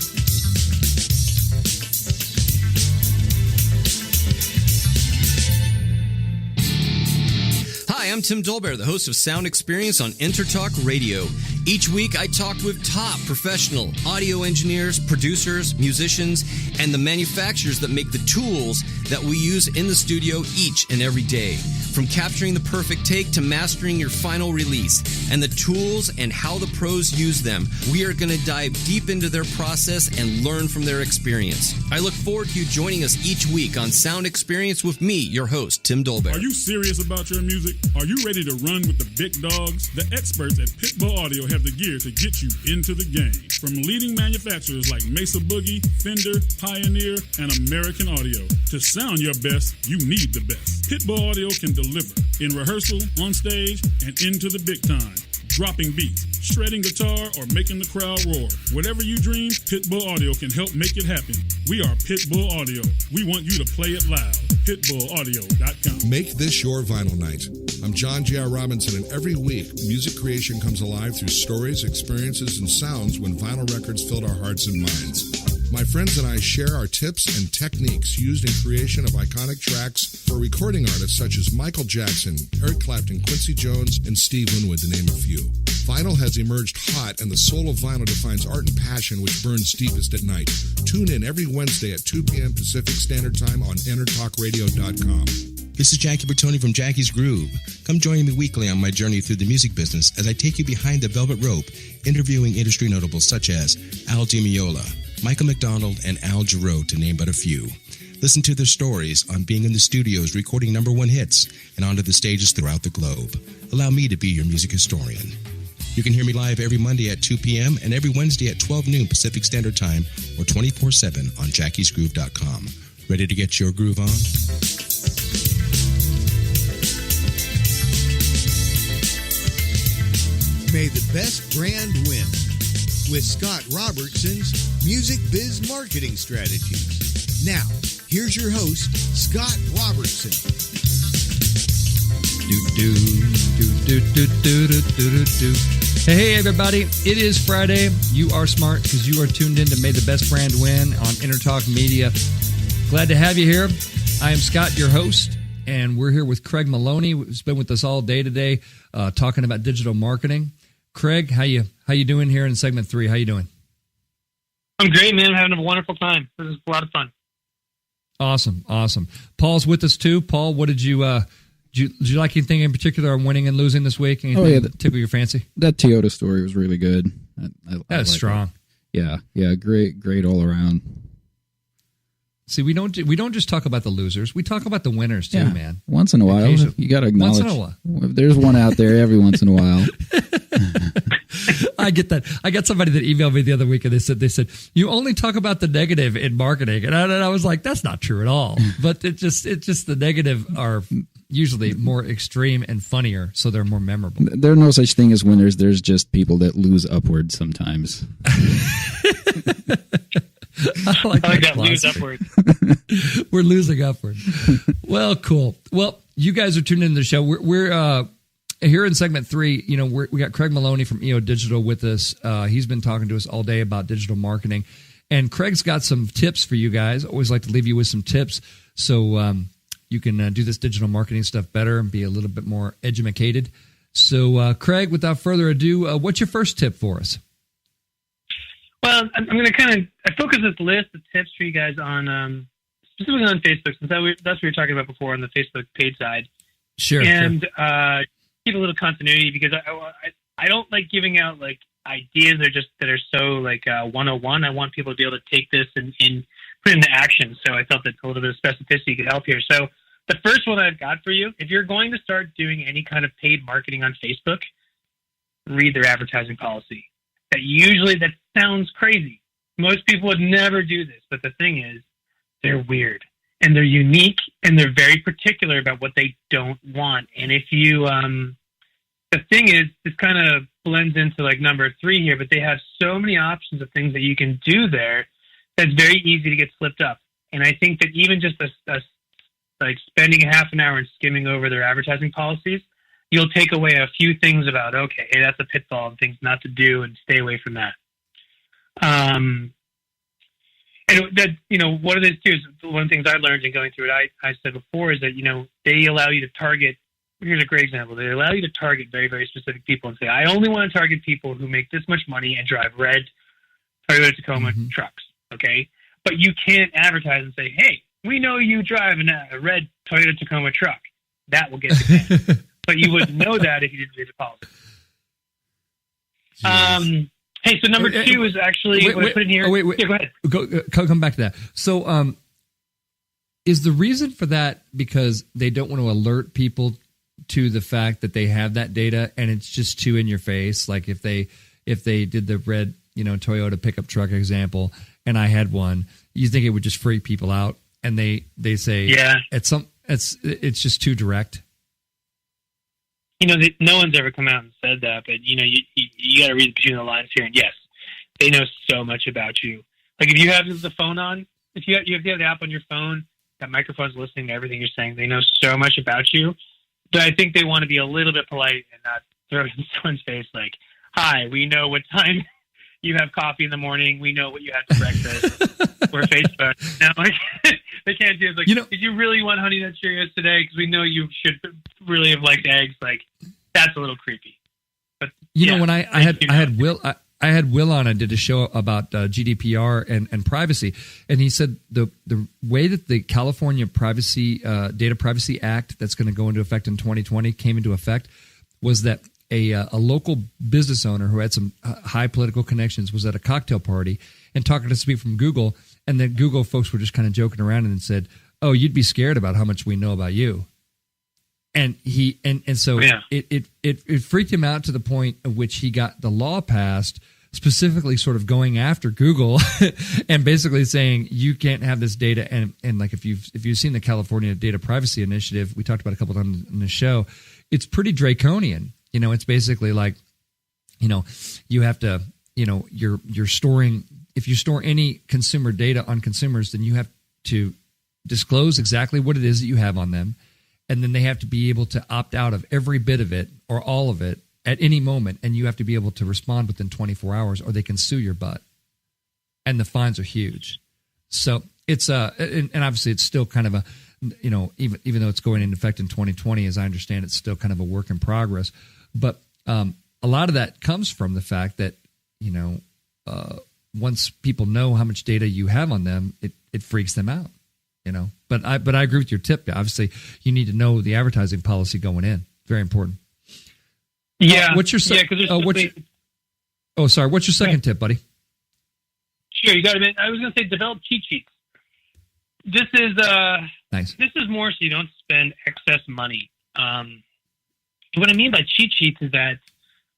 Hi, I'm Tim Dolbear, the host of Sound Experience on Entertalk Radio. Each week, I talk with top professional audio engineers, producers, musicians, and the manufacturers that make the tools that we use in the studio each and every day. From capturing the perfect take to mastering your final release, and the tools and how the pros use them, we are going to dive deep into their process and learn from their experience. I look forward to you joining us each week on Sound Experience with me, your host, Tim Dolbear. Are you serious about your music? Are you ready to run with the big dogs? The experts at Pitbull Audio have the gear to get you into the game. From leading manufacturers like Mesa Boogie, Fender, Pioneer, and American Audio. To sound your best, you need the best. Pitbull Audio can deliver in rehearsal, on stage, and into the big time. Dropping beats, shredding guitar, or making the crowd roar. Whatever you dream, Pitbull Audio can help make it happen. We are Pitbull Audio. We want you to play it loud. PitbullAudio.com. Make this your vinyl night. I'm John J.R. Robinson, and every week, music creation comes alive through stories, experiences, and sounds when vinyl records filled our hearts and minds. My friends and I share our tips and techniques used in creation of iconic tracks for recording artists such as Michael Jackson, Eric Clapton, Quincy Jones, and Steve Winwood, to name a few. Vinyl has emerged hot, and the soul of vinyl defines art and passion which burns deepest at night. Tune in every Wednesday at 2 p.m. Pacific Standard Time on EnterTalkRadio.com. This is Jackie Bertoni from Jackie's Groove. Come join me weekly on my journey through the music business as I take you behind the velvet rope, interviewing industry notables such as Al Di Meola, Michael McDonald, and Al Jarreau, to name but a few. Listen to their stories on being in the studios recording #1 hits and onto the stages throughout the globe. Allow me to be your music historian. You can hear me live every Monday at 2 p.m. and every Wednesday at 12 noon Pacific Standard Time or 24/7 on jackiesgroove.com. Ready to get your groove on? May the best brand win. with Scott Robertson's Music Biz Marketing Strategies. Now, here's your host, Scott Robertson. Hey, everybody. It is Friday. You are smart because you are tuned in to May the Best Brand Win on Entertalk Media. Glad to have you here. I am Scott, your host, and we're here with Craig Maloney, who's been with us all day today, talking about digital marketing. Craig, how you doing here in segment 3? How you doing? I'm great, man. I'm having a wonderful time. This is a lot of fun. Awesome. Paul's with us too. Paul, what did you like anything in particular on winning and losing this week? Anything that tickle your fancy? That Toyota story was really good. That's strong. That. Yeah, great all around. See, we don't just talk about the losers. We talk about the winners too, man. Once in a while, you got to acknowledge. Once in a while, there's one out there every once in a while. I get that. I got somebody that emailed me the other week, and they said you only talk about the negative in marketing, and I was like, that's not true at all. But it's just the negative are usually more extreme and funnier, so they're more memorable. There's no such thing as winners. There's just people that lose upward sometimes. I like that lose upward. We're losing upward. Well, cool. Well, you guys are tuned into the show. We're here in segment 3. You know, we got Craig Maloney from EO Digital with us. He's been talking to us all day about digital marketing, and Craig's got some tips for you guys. Always like to leave you with some tips so you can do this digital marketing stuff better and be a little bit more educated. So, Craig, without further ado, what's your first tip for us? Well, I'm going to I focus this list of tips for you guys on specifically on Facebook, since that's what we were talking about before on the Facebook paid side. Sure. And keep a little continuity, because I don't like giving out like ideas that are so like 101. I want people to be able to take this and put it into action. So I felt that a little bit of specificity could help here. So the first one I've got for you, if you're going to start doing any kind of paid marketing on Facebook, read their advertising policy. That sounds crazy. Most people would never do this, but the thing is, they're weird and they're unique and they're very particular about what they don't want. And if you, the thing is, this kind of blends into like number 3 here, but they have so many options of things that you can do there that's very easy to get slipped up. And I think that even just like spending a half an hour and skimming over their advertising policies, you'll take away a few things about, okay, hey, that's a pitfall and things not to do, and stay away from that. And that, what it is too is one of the things I learned in going through it, I said before, is that, they allow you to target. Here's a great example. They allow you to target very, very specific people and say, I only want to target people who make this much money and drive red Toyota Tacoma trucks. Okay. But you can't advertise and say, hey, we know you drive a red Toyota Tacoma truck. That will get you banned. But you wouldn't know that if you didn't read the policy. Hey, so number 2 is actually what I put in here. Wait. Yeah, go ahead. Come back to that. So, is the reason for that because they don't want to alert people to the fact that they have that data, and it's just too in your face? Like if they did the red, Toyota pickup truck example, and I had one, you think it would just freak people out? And they say, yeah, it's just too direct. No one's ever come out and said that, but you got to read between the lines here. And yes, they know so much about you. Like if you have the phone on, if you have the app on your phone, that microphone's listening to everything you're saying. They know so much about you. But I think they want to be a little bit polite and not throw it in someone's face like, "Hi, we know what time you have coffee in the morning. We know what you have for breakfast." Or Facebook. Now, they can't do it. Like, did you really want Honey Nut Cheerios today? Because we know you should really have liked eggs. Like, that's a little creepy. But when I had Will on, I did a show about GDPR and privacy, and he said the way that the California Data Privacy Act that's going to go into effect in 2020 came into effect was that a local business owner who had some high political connections was at a cocktail party and talking to somebody from Google, and then Google folks were just kind of joking around and said, "Oh, you'd be scared about how much we know about you." And so it freaked him out to the point at which he got the law passed, specifically sort of going after Google and basically saying you can't have this data. And like if you've seen the California Data Privacy Initiative, we talked about it a couple of times in the show, it's pretty draconian. It's basically like, you have to you're storing, if you store any consumer data on consumers, then you have to disclose exactly what it is that you have on them. And then they have to be able to opt out of every bit of it or all of it at any moment. And you have to be able to respond within 24 hours or they can sue your butt. And the fines are huge. So it's and obviously it's still kind of a, even though it's going into effect in 2020, as I understand, it's still kind of a work in progress. But a lot of that comes from the fact that, once people know how much data you have on them, it freaks them out. But I agree with your tip. Obviously, you need to know the advertising policy going in. Very important. Yeah. What's your What's your second tip, buddy? Sure, you got it. I was going to say develop cheat sheets. This is nice. This is more so you don't spend excess money. What I mean by cheat sheets is that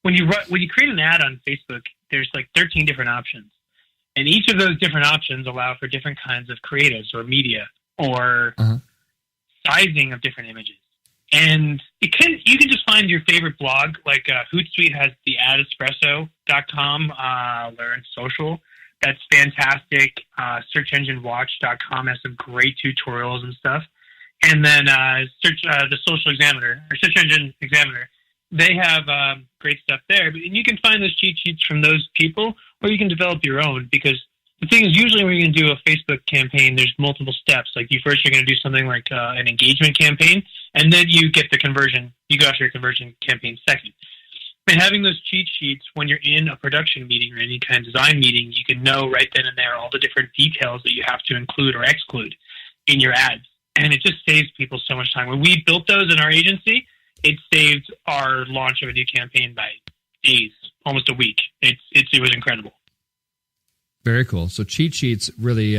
when you create an ad on Facebook, there's like 13 different options, and each of those different options allow for different kinds of creatives or media or sizing of different images. And you can just find your favorite blog, like Hootsuite has the adespresso.com, Learn Social. That's fantastic. SearchEngineWatch.com has some great tutorials and stuff. And then the Social Examiner, or Search Engine Examiner, they have great stuff there. And you can find those cheat sheets from those people, or you can develop your own, because the thing is, usually when you're going to do a Facebook campaign, there's multiple steps. Like you're going to do something like an engagement campaign, and then you get the conversion. You go after your conversion campaign second. And having those cheat sheets when you're in a production meeting or any kind of design meeting, you can know right then and there all the different details that you have to include or exclude in your ads. And it just saves people so much time. When we built those in our agency, it saved our launch of a new campaign by days, almost a week. It was incredible. Very cool. So cheat sheets really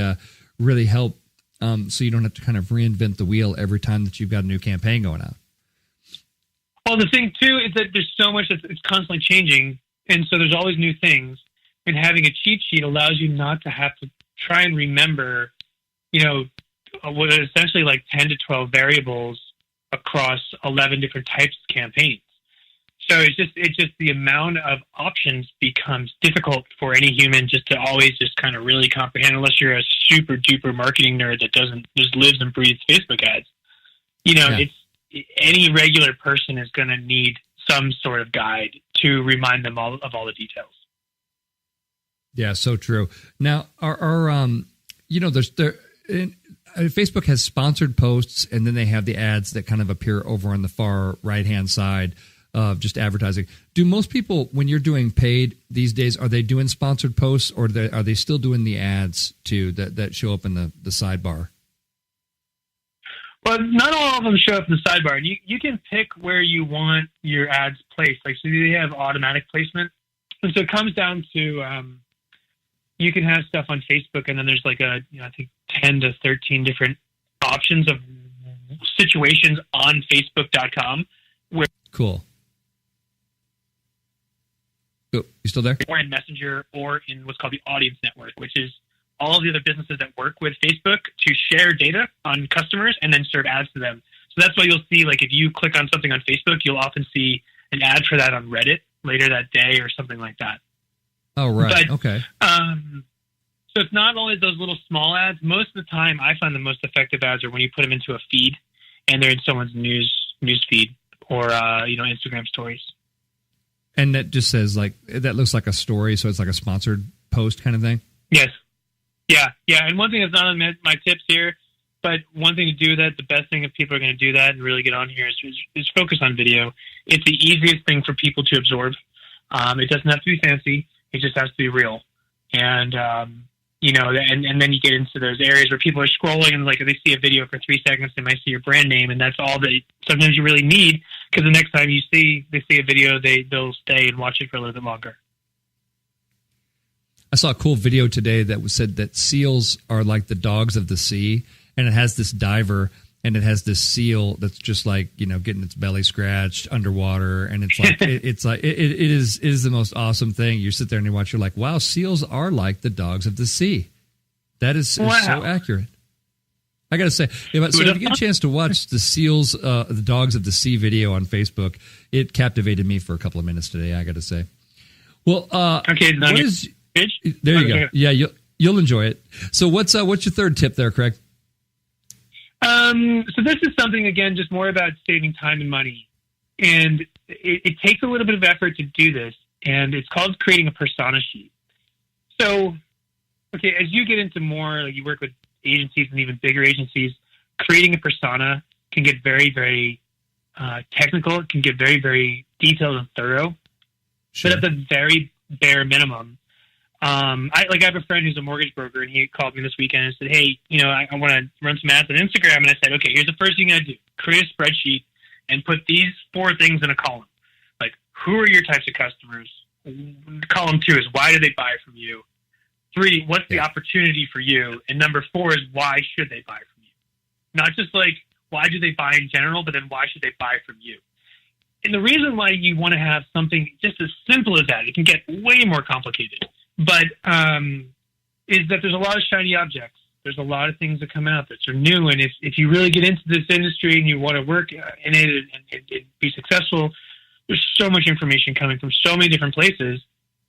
help, so you don't have to kind of reinvent the wheel every time that you've got a new campaign going out. Well, the thing, too, is that there's so much that's constantly changing, and so there's always new things. And having a cheat sheet allows you not to have to try and remember, what are essentially like 10 to 12 variables across 11 different types of campaigns. So it's just the amount of options becomes difficult for any human just to always just kind of really comprehend, unless you're a super duper marketing nerd that just lives and breathes Facebook ads. It's any regular person is going to need some sort of guide to remind them of all the details. Yeah, so true. Now, Facebook has sponsored posts, and then they have the ads that kind of appear over on the far right-hand side of just advertising. Do most people, when you're doing paid these days, are they doing sponsored posts, or are they still doing the ads too that show up in the sidebar? Well, not all of them show up in the sidebar. And you can pick where you want your ads placed. Like, so they have automatic placement. And so it comes down to you can have stuff on Facebook, and then there's like I think 10 to 13 different options of situations on Facebook.com. Where Cool. You still there? Or in Messenger, or in what's called the Audience Network, which is all of the other businesses that work with Facebook to share data on customers and then serve ads to them. So that's why you'll see, like, if you click on something on Facebook, you'll often see an ad for that on Reddit later that day or something like that. Oh, right. But, okay. So it's not only those little small ads. Most of the time, I find the most effective ads are when you put them into a feed and they're in someone's news feed or Instagram stories. And that just says, like, that looks like a story, so it's like a sponsored post kind of thing? Yes. Yeah. And one thing that's not on my tips here, but one thing to do that, the best thing if people are going to do that and really get on here is focus on video. It's the easiest thing for people to absorb. It doesn't have to be fancy. It just has to be real. And, and then you get into those areas where people are scrolling and, like, if they see a video for 3 seconds, they might see your brand name, and that's all that sometimes you really need, because the next time they see a video, they'll stay and watch it for a little bit longer. I saw a cool video today that said that seals are like the dogs of the sea, and it has this diver, and it has this seal that's just like, getting its belly scratched underwater, and it's like it is the most awesome thing. You sit there and you watch, you're like, wow, seals are like the dogs of the sea. That is so accurate. I got to say, so if you get a chance to watch the seals, the dogs of the sea video on Facebook, it captivated me for a couple of minutes today, I got to say. Well, okay, what is, there you go. Yeah, you'll enjoy it. So what's your third tip there, Craig? So this is something, again, just more about saving time and money. And it takes a little bit of effort to do this, and it's called creating a persona sheet. So, okay, as you get into more, like you work with agencies and even bigger agencies, creating a persona can get very, very technical. It can get very, very detailed and thorough. Sure. But at the very bare minimum, I have a friend who's a mortgage broker, and he called me this weekend and said, hey, I want to run some ads on Instagram. And I said, okay, here's the first thing you got to do. Create a spreadsheet and put these 4 things in a column. Like, who are your types of customers? Column 2 is, why do they buy from you? 3, what's the opportunity for you? And number 4 is, why should they buy from you? Not just like, why do they buy in general, but then why should they buy from you? And the reason why you want to have something just as simple as that, it can get way more complicated, but is that there's a lot of shiny objects. There's a lot of things that come out that are new. And if you really get into this industry and you want to work in it and be successful, there's so much information coming from so many different places,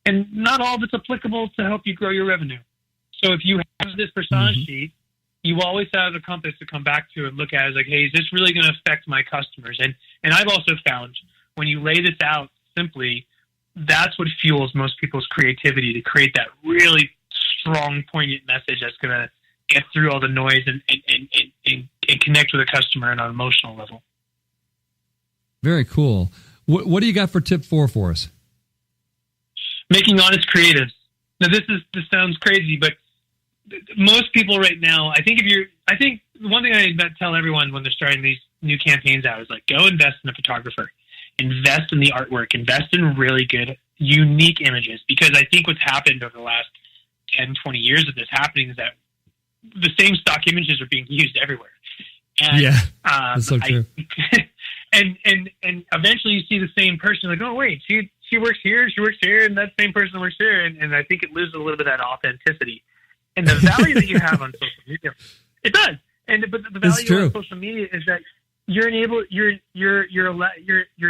and not all of it's applicable to help you grow your revenue. So if you have this persona sheet, you always have a compass to come back to and look at it as like, hey, is this really going to affect my customers? And I've also found when you lay this out simply, that's what fuels most people's creativity, to create that really strong, poignant message that's going to get through all the noise and connect with a customer on an emotional level. Very cool. What do you got for tip 4 for us? Making honest creatives. Now, this sounds crazy, but most people right now, I think the one thing I tell everyone when they're starting these new campaigns out is like, go invest in a photographer, invest in the artwork, invest in really good, unique images. Because I think what's happened over the last 10, 20 years of this happening is that the same stock images are being used everywhere. And, that's so true. And eventually you see the same person like, oh wait, she works here, and that same person works here, and I think it loses a little bit of that authenticity. And the value that you have on social media, it does. But the value on social media is that you're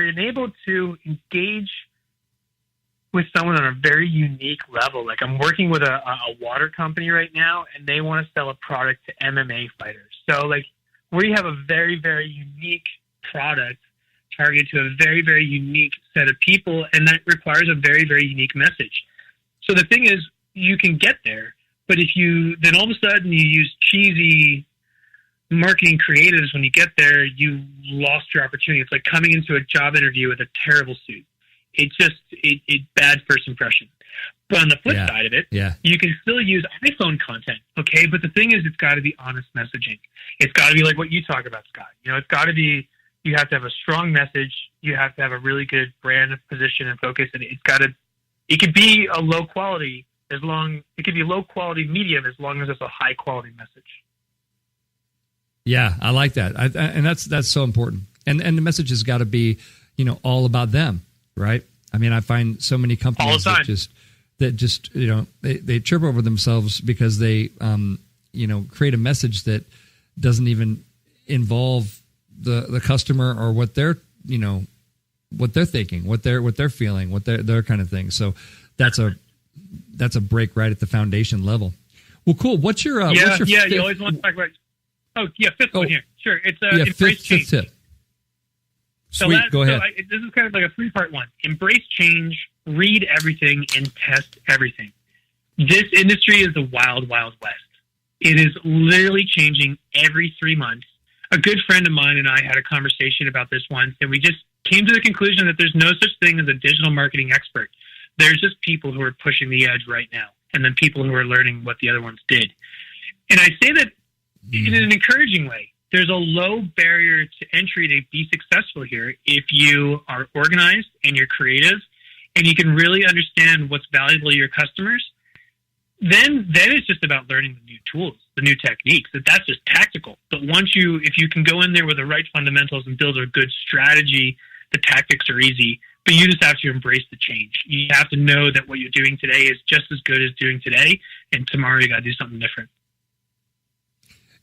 enabled to engage with someone on a very unique level. Like, I'm working with a water company right now, and they want to sell a product to MMA fighters. So like, we have a very, very unique product targeted to a very, very unique set of people, and that requires a very, very unique message. So the thing is, you can get there, but if you then all of a sudden you use cheesy marketing creatives when you get there, you lost your opportunity. It's like coming into a job interview with a terrible suit. It's just bad first impression. But on the flip side of it, you can still use iPhone content, okay? But the thing is, it's got to be honest messaging. It's got to be like what you talk about, Scott. It's got to be, you have to have a strong message. You have to have a really good brand position and focus. And it could be a low quality it could be low quality medium as long as it's a high quality message. Yeah, I like that. And that's so important. And the message has got to be, all about them, right? I mean, I find so many companies that just they trip over themselves because they create a message that doesn't even involve the customer or what they're thinking, what they're feeling, what their kind of thing. So that's a break right at the foundation level. Well, cool. What's your you always want to talk about. Oh yeah, fifth one here. Sure, it's embrace change. Fifth tip. Sweet, go ahead. So this is kind of like a 3-part one. Embrace change, read everything, and test everything. This industry is the wild, wild west. It is literally changing every 3 months. A good friend of mine and I had a conversation about this once, and we just came to the conclusion that there's no such thing as a digital marketing expert. There's just people who are pushing the edge right now, and then people who are learning what the other ones did. And I say that in an encouraging way. There's a low barrier to entry to be successful here if you are organized and you're creative and you can really understand what's valuable to your customers. Then it's just about learning the new tools, the new techniques. That's just tactical. But if you can go in there with the right fundamentals and build a good strategy, the tactics are easy. But you just have to embrace the change. You have to know that what you're doing today is just as good as doing today, and tomorrow you got to do something different.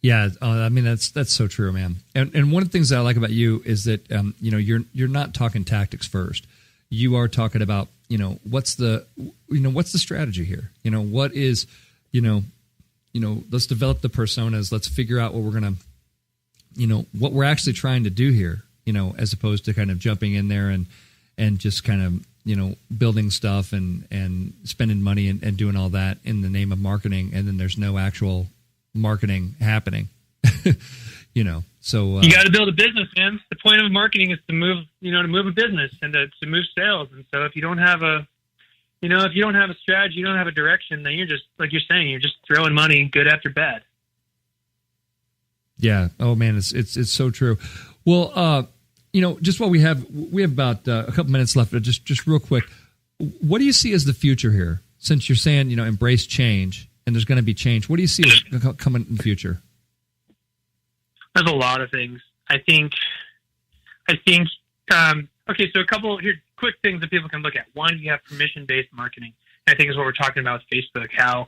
Yeah, I mean that's so true, man. And one of the things that I like about you is that you're not talking tactics first. You are talking about what's the strategy here? What is, let's develop the personas. Let's figure out what we're going to, what we're actually trying to do here, as opposed to kind of jumping in there and just kind of, building stuff and spending money and doing all that in the name of marketing. And then there's no actual marketing happening, So you got to build a business, man. The point of marketing is to move a business and to move sales. And so if you don't have a strategy, you don't have a direction, then you're just, like you're saying, you're just throwing money good after bad. Yeah. Oh man, it's so true. Well, just while we have about a couple minutes left, just real quick, what do you see as the future here? Since you're saying, embrace change and there's going to be change, what do you see coming in the future? There's a lot of things. I think, okay, so a couple here quick things that people can look at. One, you have permission-based marketing. I think is what we're talking about with Facebook, how,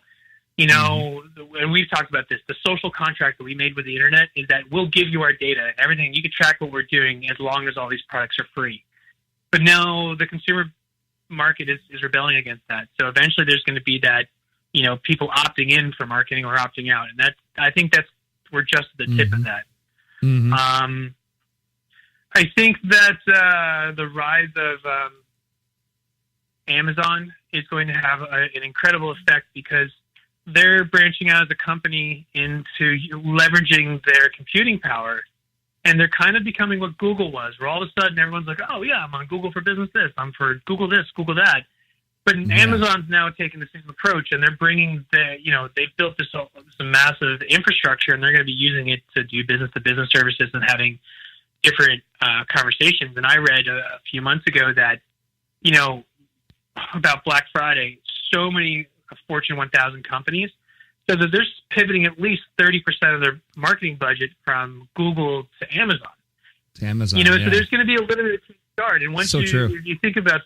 and we've talked about this, the social contract that we made with the internet is that we'll give you our data, everything. You can track what we're doing as long as all these products are free. But now the consumer market is rebelling against that. So eventually there's going to be that, people opting in for marketing or opting out. And we're just at the tip of that. Mm-hmm. I think that the rise of Amazon is going to have an incredible effect because they're branching out as a company into leveraging their computing power, and they're kind of becoming what Google was, where all of a sudden everyone's like, oh yeah, I'm on Google for business this, I'm for Google this, Google that. But Amazon's now taking the same approach, and they're bringing they've built this massive infrastructure, and they're going to be using it to do business-to-business services and having different conversations. And I read a few months ago that, about Black Friday, so many Fortune 1000 companies said that they're pivoting at least 30% of their marketing budget from Google to Amazon. To Amazon, so there's going to be a limited start. And once you think about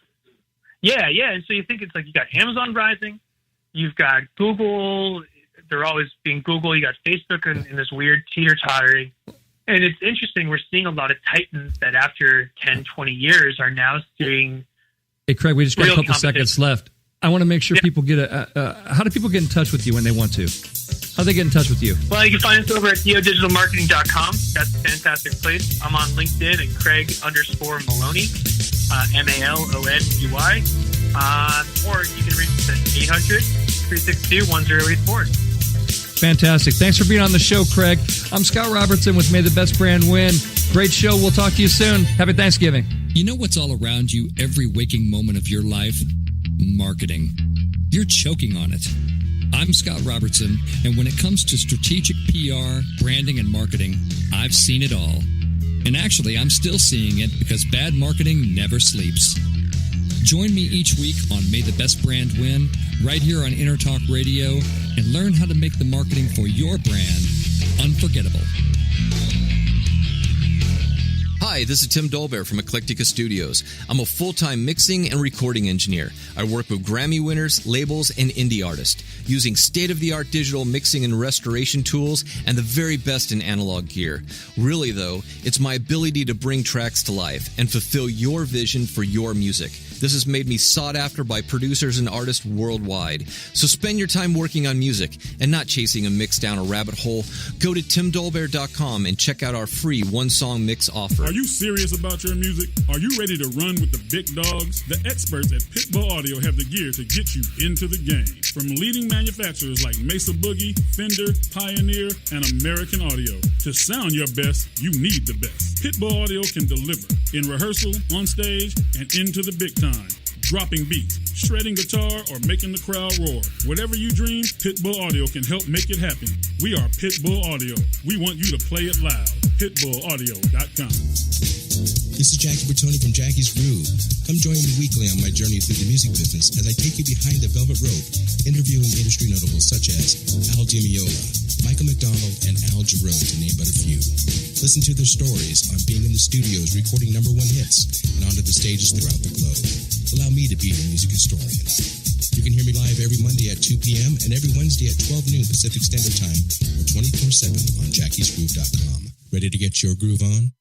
and so you think it's like you got Amazon rising, you've got Google, they're always being Google, you got Facebook in this weird teeter-tottering. And it's interesting, we're seeing a lot of titans that after 10, 20 years are now seeing... Hey, Craig, we just got a couple seconds left. I want to make sure people get how do people get in touch with you when they want to? How do they get in touch with you? Well, you can find us over at digitalmarketing.com. That's a fantastic place. I'm on LinkedIn at Craig_Maloney. Maloney, or you can reach us at 800-362-1084. Fantastic. Thanks for being on the show, Craig. I'm Scott Robertson with May the Best Brand Win. Great show. We'll talk to you soon. Happy Thanksgiving. You know what's all around you every waking moment of your life? Marketing. You're choking on it. I'm Scott Robertson, and when it comes to strategic PR, branding, and marketing, I've seen it all. And actually, I'm still seeing it because bad marketing never sleeps. Join me each week on May the Best Brand Win, right here on Entertalk Radio, and learn how to make the marketing for your brand unforgettable. Hi, this is Tim Dolbear from Eclectica Studios. I'm a full-time mixing and recording engineer. I work with Grammy winners, labels, and indie artists, using state-of-the-art digital mixing and restoration tools and the very best in analog gear. Really, though, it's my ability to bring tracks to life and fulfill your vision for your music. This has made me sought after by producers and artists worldwide. So spend your time working on music and not chasing a mix down a rabbit hole. Go to timdolbear.com and check out our free one-song mix offer. Are you serious about your music? Are you ready to run with the big dogs? The experts at Pitbull Audio have the gear to get you into the game. From leading manufacturers like Mesa Boogie, Fender, Pioneer, and American Audio. To sound your best, you need the best. Pitbull Audio can deliver in rehearsal, on stage, and into the big time. Dropping beats, shredding guitar, or making the crowd roar. Whatever you dream, Pitbull Audio can help make it happen. We are Pitbull Audio. We want you to play it loud. PitbullAudio.com. This is Jackie Bertoni from Jackie's Groove. Come join me weekly on my journey through the music business as I take you behind the velvet rope, interviewing industry notables such as Al DiMeola, Michael McDonald, and Al Jarreau, to name but a few. Listen to their stories on being in the studios recording #1 hits and onto the stages throughout the globe. Allow me to be your music historian. You can hear me live every Monday at 2 p.m. and every Wednesday at 12 noon Pacific Standard Time or 24/7 on jackiesgroove.com. Ready to get your groove on?